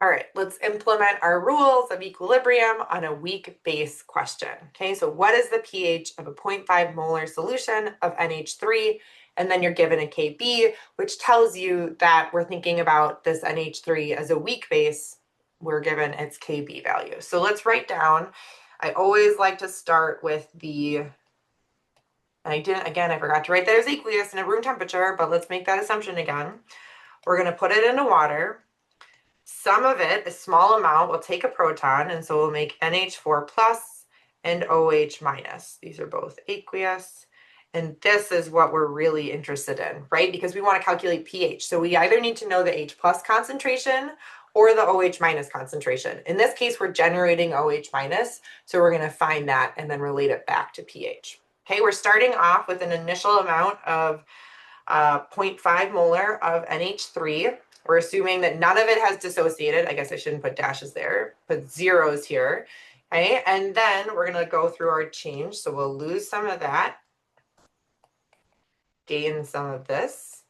All right, let's implement our rules of equilibrium on a weak base question. Okay, so what is the pH of a 0.5 molar solution of NH3? And then you're given a Kb, which tells you that we're thinking about this NH3 as a weak base. We're given its Kb value. So let's write down. I always like to start with and I forgot to write that as aqueous and at room temperature, but let's make that assumption again. We're going to put it into water. Some of it, a small amount, will take a proton, and so we'll make NH4 plus and OH minus. These are both aqueous. And this is what we're really interested in, right? Because we want to calculate pH. So we either need to know the H plus concentration or the OH minus concentration. In this case, we're generating OH minus, so we're going to find that and then relate it back to pH. Okay, we're starting off with an initial amount of 0.5 molar of NH3. We're assuming that none of it has dissociated. I guess I shouldn't put dashes there, put zeros here. Okay, and then we're going to go through our change. So we'll lose some of that, gain some of this,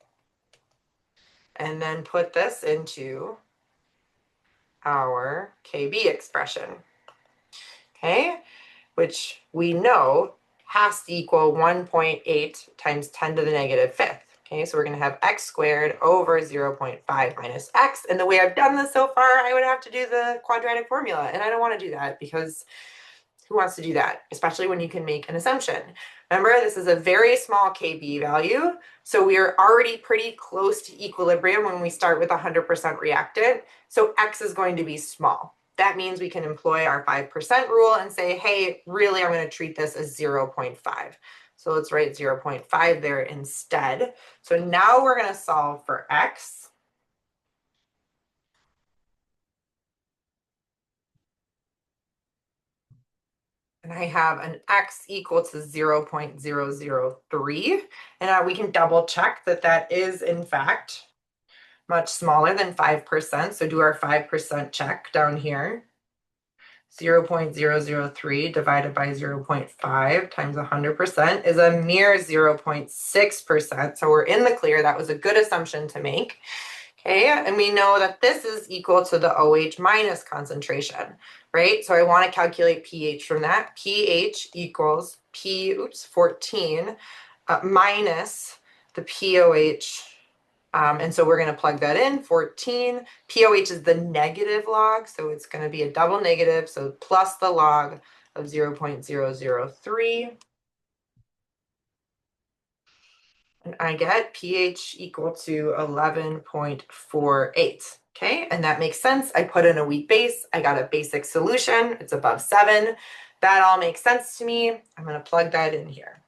and then put this into our Kb expression. Okay, which we know has to equal 1.8 times 10 to the negative fifth. Okay, so we're going to have x squared over 0.5 minus x. And the way I've done this so far, I would have to do the quadratic formula. And I don't want to do that because who wants to do that? Especially when you can make an assumption. Remember, this is a very small Kb value. So we are already pretty close to equilibrium when we start with 100% reactant. So x is going to be small. That means we can employ our 5% rule and say, hey, really, I'm going to treat this as 0.5. So let's write 0.5 there instead. So now we're going to solve for x. And I have an x equal to 0.003. And we can double check that that is, in fact, much smaller than 5%. So do our 5% check down here. 0.003 divided by 0.5 times 100% is a mere 0.6%. So we're in the clear. That was a good assumption to make. Okay, and we know that this is equal to the OH minus concentration, right? So I want to calculate pH from that. pH equals 14 minus the POH. And so we're going to plug that in, 14. POH is the negative log, so it's going to be a double negative, so plus the log of 0.003. And I get pH equal to 11.48. Okay, and that makes sense. I put in a weak base. I got a basic solution. It's above 7. That all makes sense to me. I'm going to plug that in here.